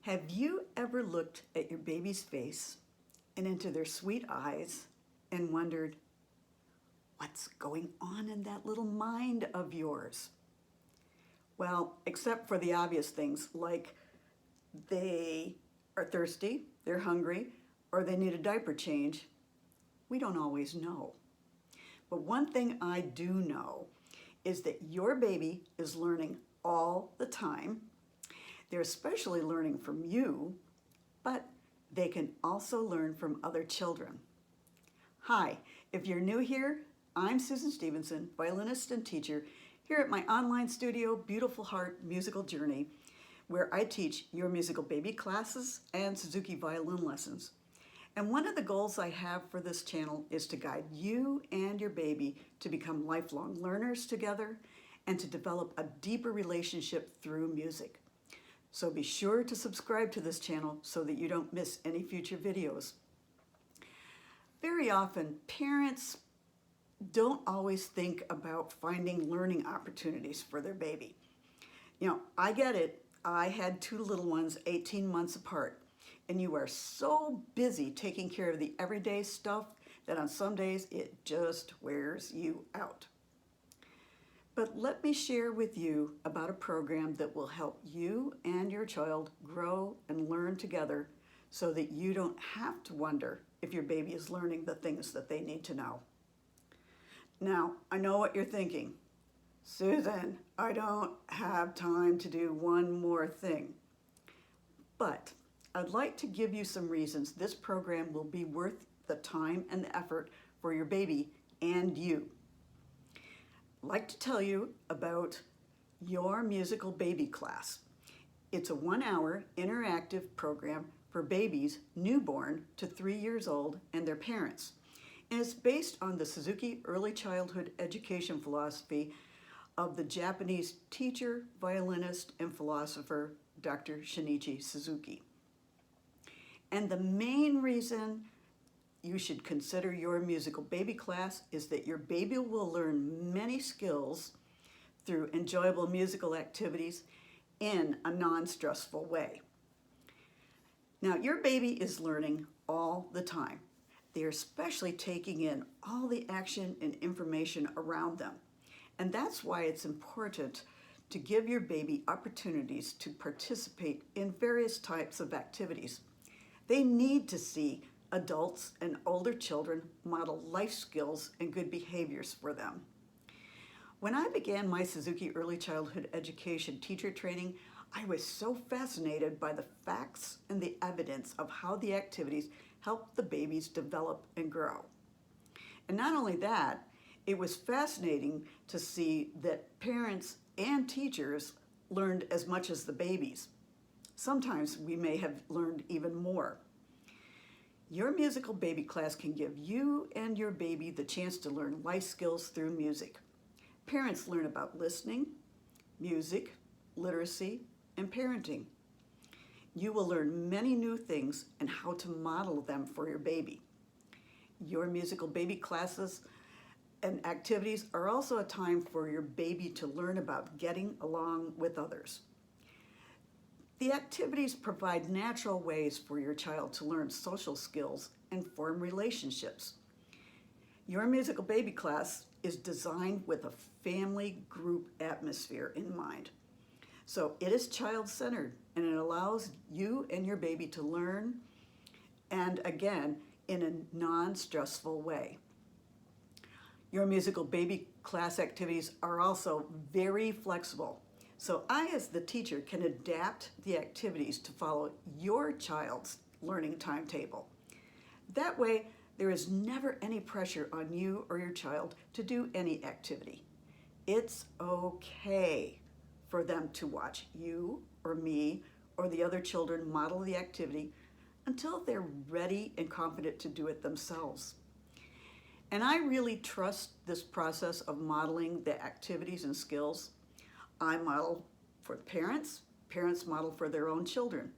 Have you ever looked at your baby's face and into their sweet eyes and wondered, what's going on in that little mind of yours? Well, except for the obvious things like they are thirsty, they're hungry, or they need a diaper change, we don't always know. But one thing I do know is that your baby is learning all the time. They're especially learning from you, but they can also learn from other children. Hi, if you're new here, I'm Susan Stephenson, violinist and teacher, here at my online studio, Beautiful Heart Musical Journey, where I teach Your Musical Baby classes and Suzuki violin lessons. And one of the goals I have for this channel is to guide you and your baby to become lifelong learners together and to develop a deeper relationship through music. So be sure to subscribe to this channel so that you don't miss any future videos. Very often, parents don't always think about finding learning opportunities for their baby. You know, I get it. I had two little ones 18 months apart, and you are so busy taking care of the everyday stuff that on some days it just wears you out. But let me share with you about a program that will help you and your child grow and learn together so that you don't have to wonder if your baby is learning the things that they need to know. Now, I know what you're thinking. Susan, I don't have time to do one more thing. But I'd like to give you some reasons this program will be worth the time and the effort for your baby and you. I'd like to tell you about Your Musical Baby class. It's a 1-hour interactive program for babies newborn to 3 years old and their parents. And it's based on the Suzuki early childhood education philosophy of the Japanese teacher, violinist, and philosopher, Dr. Shinichi Suzuki. And the main reason you should consider Your Musical Baby class is that your baby will learn many skills through enjoyable musical activities in a non-stressful way. Now, your baby is learning all the time. They're especially taking in all the action and information around them. And that's why it's important to give your baby opportunities to participate in various types of activities. They need to see adults and older children model life skills and good behaviors for them. When I began my Suzuki early childhood education teacher training, I was so fascinated by the facts and the evidence of how the activities help the babies develop and grow. And not only that, it was fascinating to see that parents and teachers learned as much as the babies. Sometimes we may have learned even more. Your Musical Baby class can give you and your baby the chance to learn life skills through music. Parents learn about listening, music, literacy, and parenting. You will learn many new things and how to model them for your baby. Your Musical Baby classes and activities are also a time for your baby to learn about getting along with others. The activities provide natural ways for your child to learn social skills and form relationships. Your Musical Baby class is designed with a family group atmosphere in mind. So it is child-centered and it allows you and your baby to learn, and again, in a non-stressful way. Your Musical Baby class activities are also very flexible. So I, as the teacher, can adapt the activities to follow your child's learning timetable. That way, there is never any pressure on you or your child to do any activity. It's okay for them to watch you or me or the other children model the activity until they're ready and confident to do it themselves. And I really trust this process of modeling the activities and skills. I model for parents, parents model for their own children.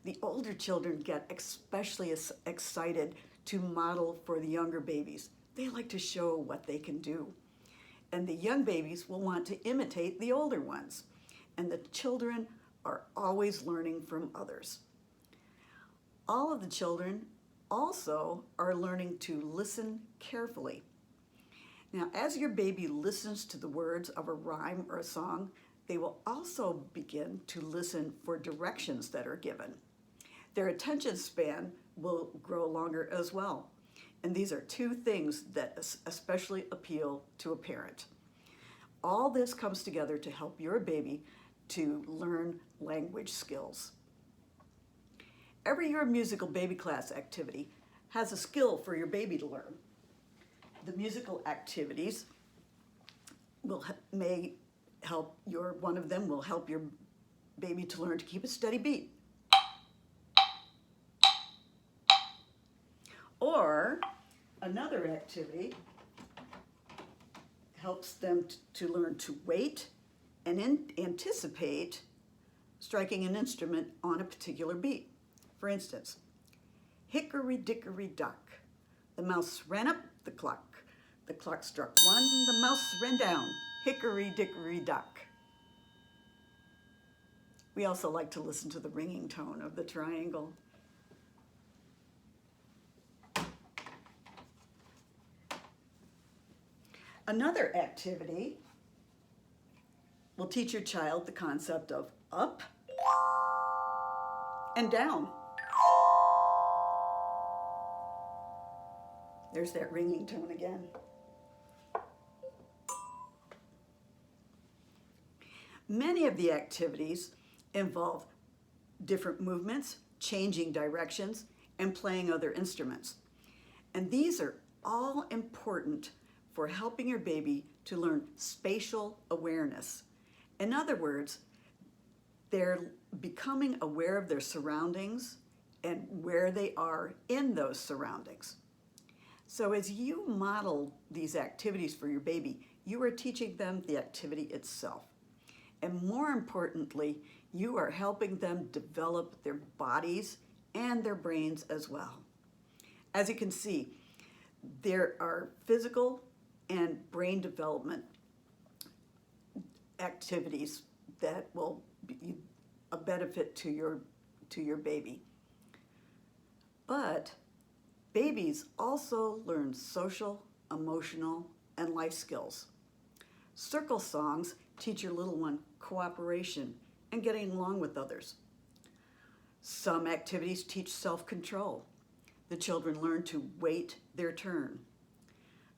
The older children get especially excited to model for the younger babies. They like to show what they can do. And the young babies will want to imitate the older ones. And the children are always learning from others. All of the children also are learning to listen carefully. Now, as your baby listens to the words of a rhyme or a song, they will also begin to listen for directions that are given. Their attention span will grow longer as well. And these are two things that especially appeal to a parent. All this comes together to help your baby to learn language skills. Every Your Musical Baby Class activity has a skill for your baby to learn. The musical activities may help one of them will help your baby to learn to keep a steady beat. Or another activity helps them to learn to wait and anticipate striking an instrument on a particular beat. For instance, hickory-dickory-dock, the mouse ran up the clock struck one, the mouse ran down, hickory-dickory-dock. We also like to listen to the ringing tone of the triangle. Another activity will teach your child the concept of up and down. There's that ringing tone again. Many of the activities involve different movements, changing directions, and playing other instruments. And these are all important for helping your baby to learn spatial awareness. In other words, they're becoming aware of their surroundings and where they are in those surroundings. So as you model these activities for your baby, you are teaching them the activity itself. And more importantly, you are helping them develop their bodies and their brains as well. As you can see, there are physical and brain development activities that will be a benefit to your baby. But babies also learn social, emotional, and life skills. Circle songs teach your little one cooperation and getting along with others. Some activities teach self-control. The children learn to wait their turn.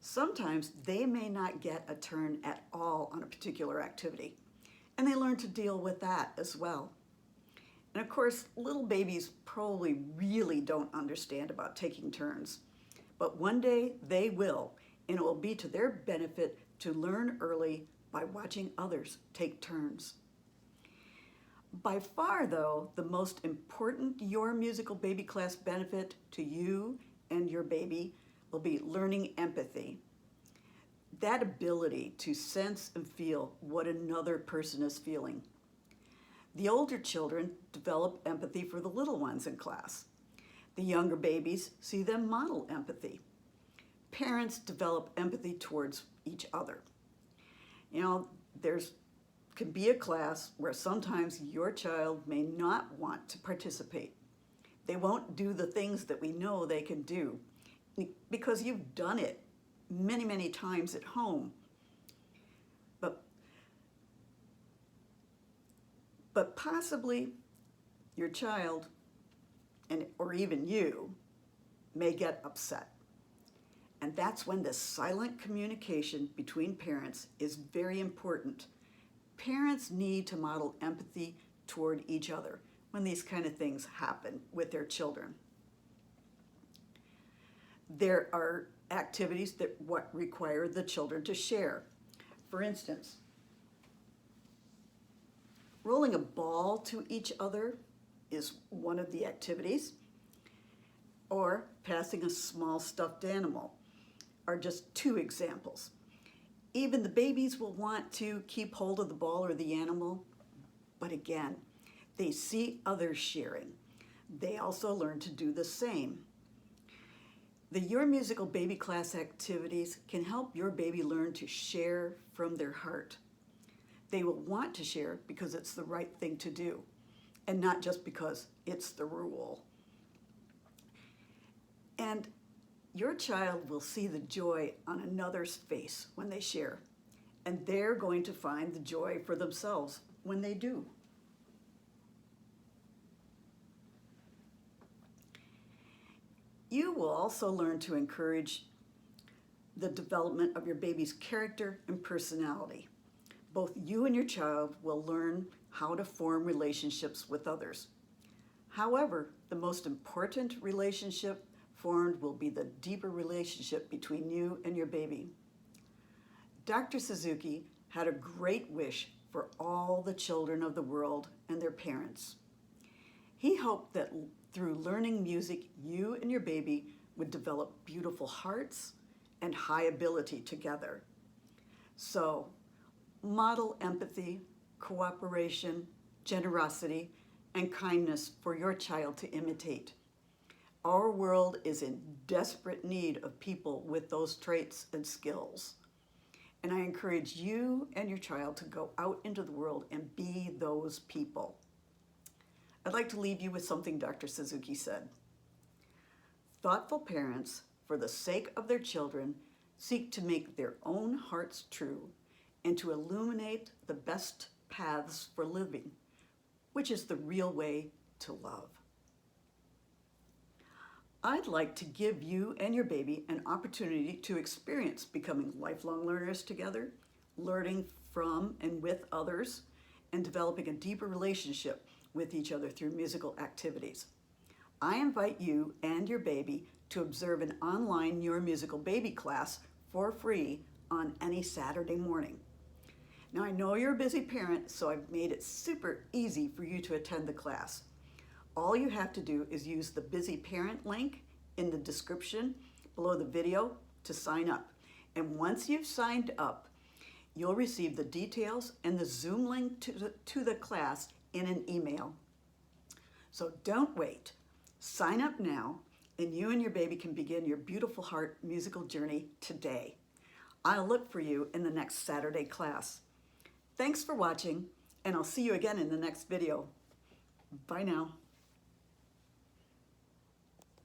Sometimes they may not get a turn at all on a particular activity, and they learn to deal with that as well. And of course, little babies probably really don't understand about taking turns, but one day they will, and it will be to their benefit to learn early by watching others take turns. By far, though, the most important Your Musical Baby Class benefit to you and your baby will be learning empathy. That ability to sense and feel what another person is feeling. The older children develop empathy for the little ones in class. The younger babies see them model empathy. Parents develop empathy towards each other. You know, can be a class where sometimes your child may not want to participate. They won't do the things that we know they can do because you've done it many, many times at home. But possibly your child or even you may get upset. And that's when the silent communication between parents is very important. Parents need to model empathy toward each other when these kind of things happen with their children. There are activities that require the children to share. For instance, rolling a ball to each other is one of the activities, or passing a small stuffed animal are just two examples. Even the babies will want to keep hold of the ball or the animal, but again, they see others sharing. They also learn to do the same. The Your Musical Baby Class activities can help your baby learn to share from their heart. They will want to share because it's the right thing to do. and not just because it's the rule. And your child will see the joy on another's face when they share, and they're going to find the joy for themselves when they do. You will also learn to encourage the development of your baby's character and personality. Both you and your child will learn how to form relationships with others. However, the most important relationship formed will be the deeper relationship between you and your baby. Dr. Suzuki had a great wish for all the children of the world and their parents. He hoped that through learning music, you and your baby would develop beautiful hearts and high ability together. So, model empathy, cooperation, generosity, and kindness for your child to imitate. Our world is in desperate need of people with those traits and skills. And I encourage you and your child to go out into the world and be those people. I'd like to leave you with something Dr. Suzuki said. Thoughtful parents, for the sake of their children, seek to make their own hearts true and to illuminate the best paths for living, which is the real way to love. I'd like to give you and your baby an opportunity to experience becoming lifelong learners together, learning from and with others, and developing a deeper relationship with each other through musical activities. I invite you and your baby to observe an online Your Musical Baby class for free on any Saturday morning. Now, I know you're a busy parent, so I've made it super easy for you to attend the class. All you have to do is use the Busy Parent link in the description below the video to sign up. And once you've signed up, you'll receive the details and the Zoom link to the class in an email. So don't wait. Sign up now, and you and your baby can begin your beautiful heart musical journey today. I'll look for you in the next Saturday class. Thanks for watching, and I'll see you again in the next video. Bye now.